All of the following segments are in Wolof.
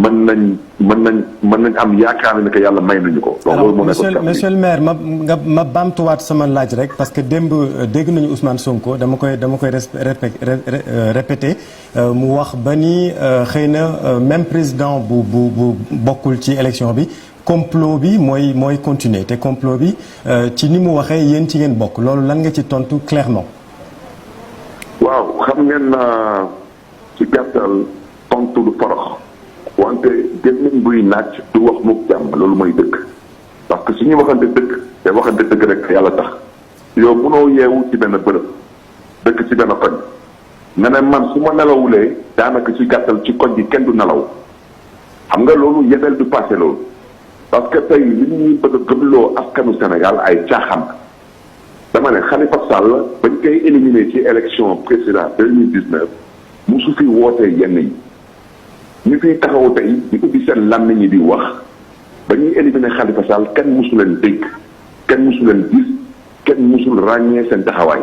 mën nañ am yaakaar ne que yàlla may nañu ko. alors monsieur le maire ma baamtuwaat sama laaj rek parce que démb dégg nañu Ousmane Sonko dama koy répété mu wax ba ni xëy na même président bu bokkul ci élection bi complot bi mooy continuer te complot bi ci ni mu waxee yéen ci ngeen bokk loolu lan nga ci tontu clairement. waaw xam ngeen ci gàttal tontu du forox. wante gémmiñ buy naaj du wax mukk jàmm loolu mooy dëgg parce que su ñu waxante dëgg te waxante dëgg rek yàlla tax yow mënoo yeewu ci benn bërëb dëkk ci benn koñ nga ne man su ma nelawulee daanaka ci gàttal ci koñ bi kenn du nelaw xam nga loolu yebeel du passé loolu parce que tey li ñuy bëgg a gëmloo askanu Sénégal ay caaxaan dama ne Khalifa Sall bañ koy éliminer ci élection président 2019 musu fi wootee yenn yi ñu fiy taxaw tey di ubbi seen làmmiñ ñi di wax ba ñuy éliminer Khalifa Sall kenn musu leen dégg kenn musu leen gis kenn musul ràññee seen taxawaay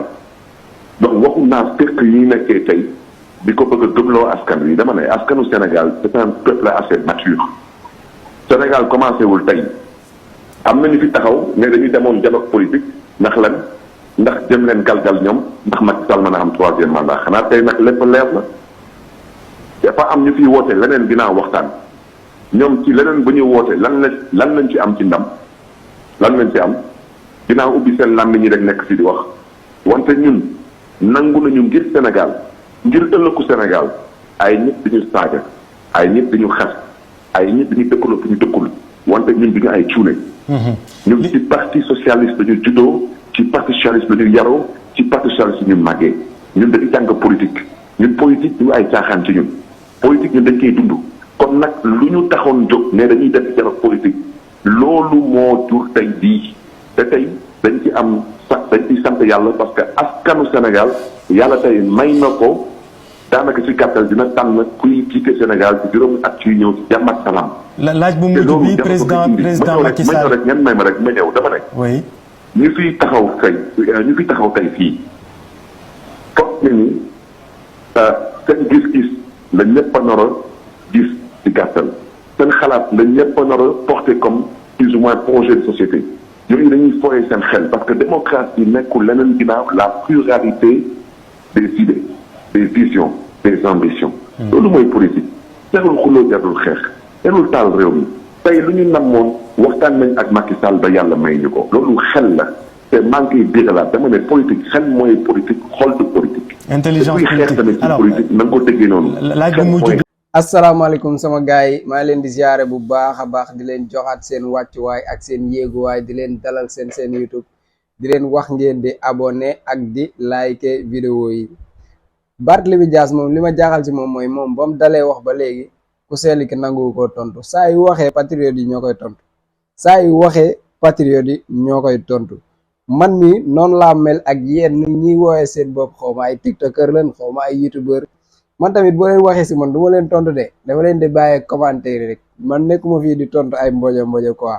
donc waxu naa fekk yi ñu nekkee tey di ko bëgg a gëmloo askan wi dama ne askanu Sénégal c'est un peuple assez mature. Sénégal commencé wul tey am na ñu fi taxaw ne dañuy demoon dialogue politique ndax lan ndax jëm leen galgal ñoom ndax Macky Sall mën a am 3e mandat xanaa tey nag lépp leer na. dafa am ñu fiy woote leneen ginnaaw waxtaan ñoom ci leneen bu ñuy woote lan lañ ci am ci ndam lan lañ ci am ginnaaw ubbi seen làmmiñ ñi rek nekk fi di wax wante ñun nangu nañu ngir Sénégal ngir ëllëgu Sénégal ay nit dañu saaga ay nit dañu xas ay nit dañu dëkkaloo fi ñu dëkkul wante ñun duñu ay cuune. ñun ci parti socialiste dañu juddoo ci parti socialiste dañu yaroo ci parti socialiste ñu màggee ñun dañu jàng politique ñun politique du ay caaxaan ci ñun. politique ñun dañ koy dund kon nag lu ñu taxoon jóg ne dañuy def dialogue politique loolu moo jur tey bii te tey dañ ci am dañ ciy sant yàlla parce que askanu Sénégal yàlla tey may na ko daanaka ci gàttal dina tànn kuy jiite Sénégal ci juróomi at yu ñëw ci jàmm ak salaam. laaj bu mujj bi président Macky Sall rek ngeen may ma rek ma ñëw dama ne. oui ñu fiy taxaw tey fii foog ne ni seen gis-gis. la ñëpp a nar a gis ci gàttal seen xalaat la ñëpp a nar a porté comme plus ou moins projet de société yooyu dañuy fooyee seen xel parce que démocratie nekkul leneen ginnaaw la pluralité des idées des visions des ambitions. loolu mooy politique jarul xuloo jarul xeex jarul taal réew mi tey lu ñu namoon waxtaan nañ ak Macky Sall ba yàlla may ñu ko loolu xel la te maa ngi koy biiralaat dama ne politique xel mooy politique xol du politique. intelligence politique alors na nga ko déggee noonu. laaj bu mujj bi. asalaamaaleykum sama gars yi maa leen di ziare bu baax a baax di leen joxaat seen wàccuwaay ak seen yéeguwaay di leen dalal seen YouTube di leen wax ngeen di abonné ak di like vidéo yi. Barthélémy Dias moom li ma jaaxal ci moom mooy moom ba mu dalee wax ba léegi ku sell ki nangu ko tontu saa yu waxee patriote yi ñoo koy tontu saa yu waxee patriote yi ñoo koy tontu. man mi noonu laa mel ak yéen ñi woowee seen bopp xaw ma ay tiktoker leen xaw ma ay youtubeur man tamit boo leen waxee si man du ma leen tontu de dama leen di bàyyee commentaire rek man nekkuma fii di tontu ay mbojo quoi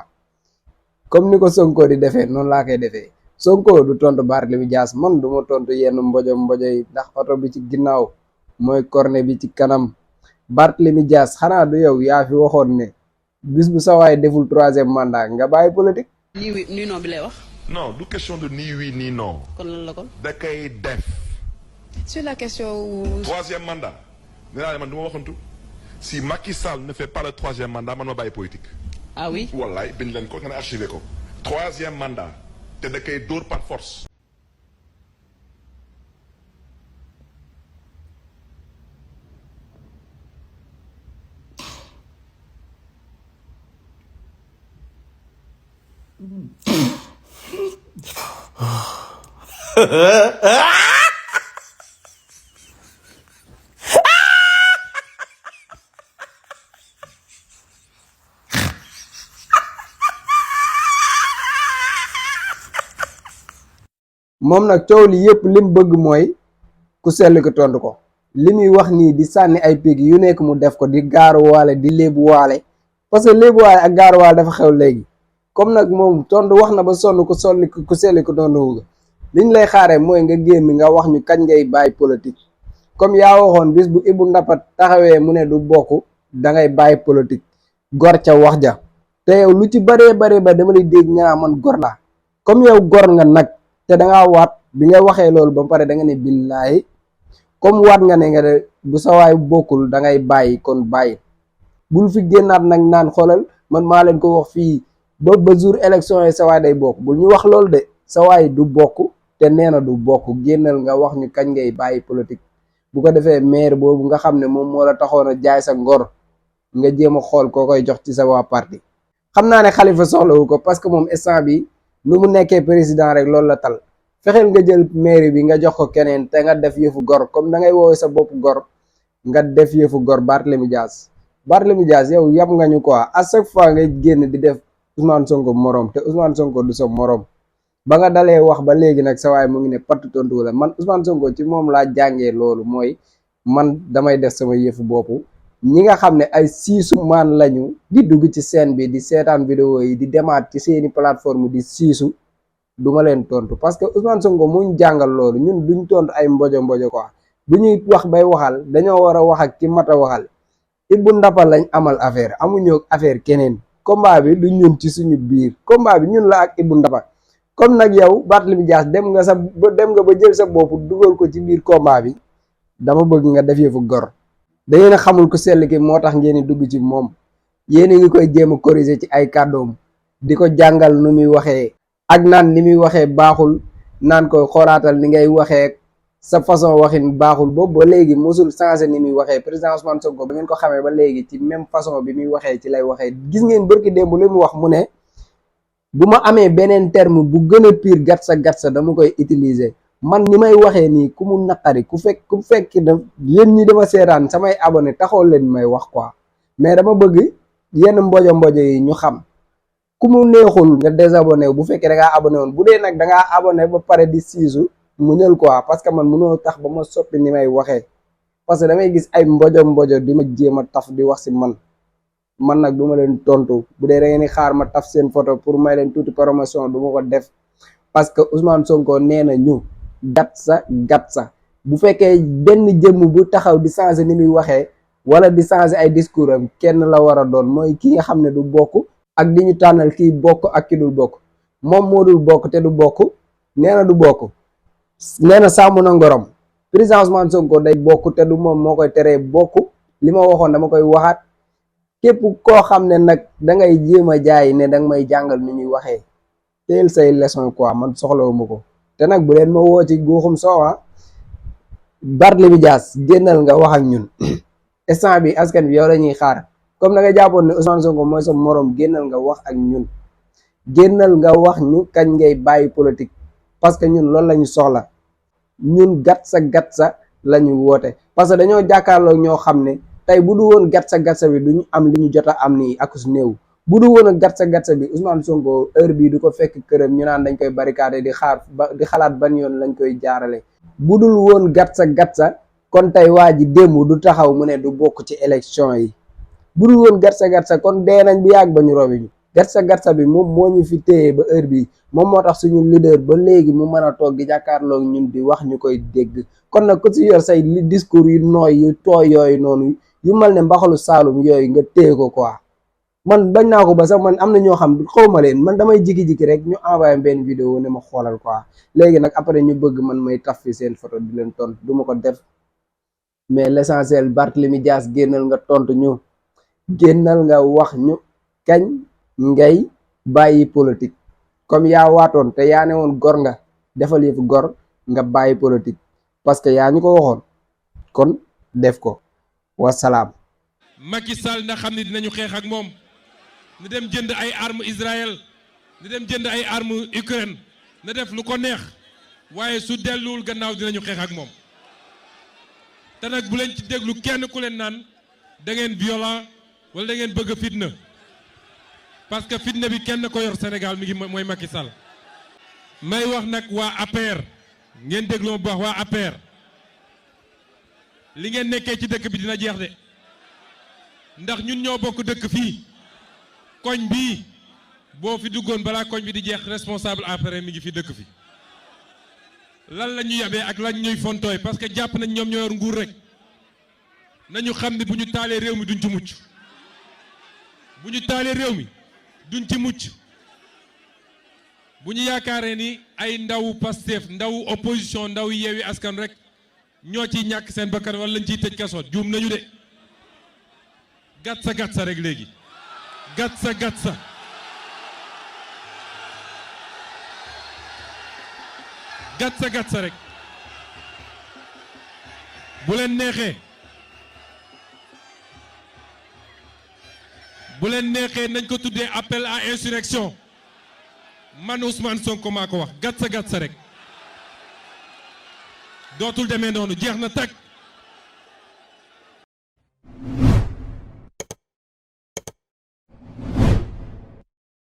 comme ni ko Sonko di defee noonu laa koy defee Sonko du tontu Barthélémy Dias man du ma tontu yenn mbojo yi ndax oto bi ci ginnaaw mooy corne bi ci kanam Barthélémy Dias xanaa du yow yaa fi waxoon ne bis bu sawaay deful 3e mandat nga bàyyi politique. nii non bi lay wax. Non, du question de ni oui ni non. Kon lan la kon. Da kay def. Sur la question où... 3e mandat. Si Macky Sall ne fait pas le 3e mandat, man ma bàyyi politique. Ah oui? Wallaay bind leen ko nga archivé ko. 3e mandat. te da kay dóor par force. moom nag coow li yëpp lim bëgg mooy ku sell ko tontu ko li muy wax nii di sànni ay pig yu nekk mu def ko di gaaruwaale di léebuwaale parce que léebuwaale ak gaaruwaale dafa xew léegi comme nag moom tontu wax na ba sonn ku selli ko tontu liñ lay xaaree mooy nga génn nga wax ñu kañ ngay bàyyi politique comme yaa waxoon bis bu Ibou Ndapat taxawee mu ne du bokk da ngay bàyyi politique gor ca wax ja te yow lu ci bëree bëri ba dama lay dégg nga naa man gor laa comme yow gor nga nag te da ngaa waat bi nga waxee loolu ba pare da nga ne billaahi comme waat nga ne nga de bu sa waay bokkul da ngay bàyyi kon bàyyi bul fi génnaat nag naan xoolal man maa leen ko wax fii ba jour élection yi sa waay day bokk bul ñu wax loolu de sa waay du bokk te nee na du bokk génnal nga wax ñu kañ ngay bàyyi politique bu ko defee maire boobu nga xam ne moom moo la taxoon a jaay sa ngor nga jéem a xool koo koy jox ci sa waa parti xam naa ne Khalifa soxlawu ko parce que moom instant bi nu mu nekkee président rek loolu la tal fexeel nga jël maire bi nga jox ko keneen te nga def yëfu gor comme da ngay woowee sa bopp gor nga def yëfu gor Barthélémy Dias yow yab nga ñu quoi à chaque fois ngay génn di def Ousmane Sonko morom te Ousmane Sonko du sa morom ba nga dalee wax ba léegi nag sa waay mu ngi ne patt tontu la man Ousmane Sonko ci moom laa jàngee loolu mooy man damay def sama yëfu bopp ñi nga xam ne ay siisu maan lañu di dugg ci scène bi di seetaan vidéo yi di demaat ci seeni plateforme di siisu duma leen tontu parce que Ousmane Sonko mu ñu jàngal loolu ñun duñ tontu ay mbojo quoi bu ñuy wax bay waxal dañoo war a wax ak ki mat a waxal Ibou Ndapha lañ amal affaire amuñu affaire keneen combat bi du ñun ci suñu biir combat bi ñun la ak Ibou Ndapha comme nag yow Barthélémy Dias dem nga ba jël sa bopp dugal ko ci biir combat bi dama bëgg nga def yëfu gor da ngeen a xamul ku sell ki moo tax ngeen di dugg ci moom yéen a ngi koy jéem a corriger ci ay kàddoom di ko jàngal nu muy waxee ak naan ni muy waxee baaxul naan ko xoolaatal ni ngay waxee sa façon waxin baaxul boobu ba léegi mosul changé ni muy waxee président Ousmane Sonko ba ngeen ko xamee ba léegi ci même façon bi muy waxee ci lay waxee gis ngeen bërki démb li mu wax mu ne bu ma amee beneen terme bu gën a pire gatsa dama koy utiliser man ni may waxee nii ku mu naqari ku fekk da yéen ñi dama seetaan samay abonné taxoo leen may wax quoi mais dama bëgg yenn mbojo yi ñu xam ku mu neexul nga désabonné bu fekkee da ngaa abonné woon bu dee nag da ngaa abonné ba pare di siisu mu ñël quoi parce que man mënoo tax ba ma soppi ni may waxee parce que damay gis ay mbojo di ma jéem a taf di wax si man nag du ma leen tontu bu dee da ngeen di xaar ma taf seen photo pour may leen tuuti promotion du ma ko def parce que Ousmane Sonko nee na ñu gatsa bu fekkee benn jëmm bu taxaw di changer ni muy waxee wala di changer ay discours am kenn la war a doon mooy ki nga xam ne du bokk ak di ñu tànnal kii bokk ak ki dul bokk moom moo dul bokk te du bokk nee na du bokk nee na sàmm na ngorom président Ousmane Sonko day bokk te du moom moo koy teree bokk li ma waxoon dama koy waxaat képp koo xam ne nag da ngay jéem a jaay ne danga may jàngal ni ñuy waxee teel say leçon quoi man soxlawuma ko te nag bu leen ma woo ci guuxum soowa Barthélémy Dias génnal nga wax ak ñun instant bi askan bi yow la ñuy xaar comme da nga jàppoon ne Ousmane Sonko mooy sa morom génnal nga wax ak ñun génnal nga wax ñu kañ ngay bàyyi politique parce que ñun loolu la ñu soxla ñun gatsa la ñu woote parce que dañoo jàkkaarloo ñoo xam ne tey bu du woon gatsa bi du ñu am li ñu jot a am nii ak su néew bu du woon a gatsa bi Ousmane Sonko heure bii du ko fekk këram ñu naan dañ koy barricade di xalaat ban yoon lañ koy jaarale bu dul woon gatsa kon tey waa ji démb du taxaw mu ne du bokk ci élection yi bu dul woon gatsa kon dee nañ bu yàgg ba ñu robi ñu gatsa bi moom moo ñu fi téye ba heure bii moom moo tax suñu leader ba léegi mu mën a toog di jàkkaarloo ñun di wax ñu koy dégg kon nag ku si yor say discours yu nooy yu tooy yooyu noonu yu mel ne mbaxalu Saalum yooyu nga téye ko quoi man bañ naa ko ba sax man am na ñoo xam xawma leen man damay jiki-jiki rek ñu envoyé benn vidéo ne ma xoolal quoi léegi nag après ñu bëgg man may taf fi seen photo di leen tontu du ma ko def mais l'essentiel Barthélémy Dias génnal nga tontu ñu génnal nga wax ñu kañ ngay bàyyi politique comme yaa waatoon te yaa ne woon gor nga defal yëfu gor nga bàyyi politique parce que yaa ñu ko waxoon kon def ko wasalaam. Macky Sall na xam ne dinañu xeex ak moom na dem jënd ay armes Israël na dem jënd ay armes Ukraine na def lu ko neex waaye su delluwul gannaaw dinañu xeex ak moom te nag bu leen ci déglu kenn ku leen naan da ngeen violent wala da ngeen bëgg fitna parce que fitna bi kenn ko yor Sénégal mi ngi mooy Macky Sall may wax nag waa APR ngeen déglu ma bu baax waa APR li ngeen nekkee ci dëkk bi dina jeex de ndax ñun ñoo bokk dëkk fii koñ bii boo fi duggoon balaa koñ bi di jeex responsable APR mi ngi fi dëkk fi lan la ñu yabee ak lan ñuy fontooy parce que jàpp nañ ñoom ñoo yor nguur rek nañu xam ne bu ñu taalee réew mi duñ ci mucc bu ñu taalee réew mi duñ ci mucc bu ñu yaakaaree ni ay ndaw Pastef ndaw opposition ndaw Yewwi Askan rek ñoo ciy ñàkk seen bakkan wala lañ ciy tëj kaso juum nañu de gatsa rek léegi gatsa rek bu leen neexee nañ ko tuddee appel à insurrection man Ousmane Sonko maa ko wax gatsa rek dootul demee noonu jeex na tag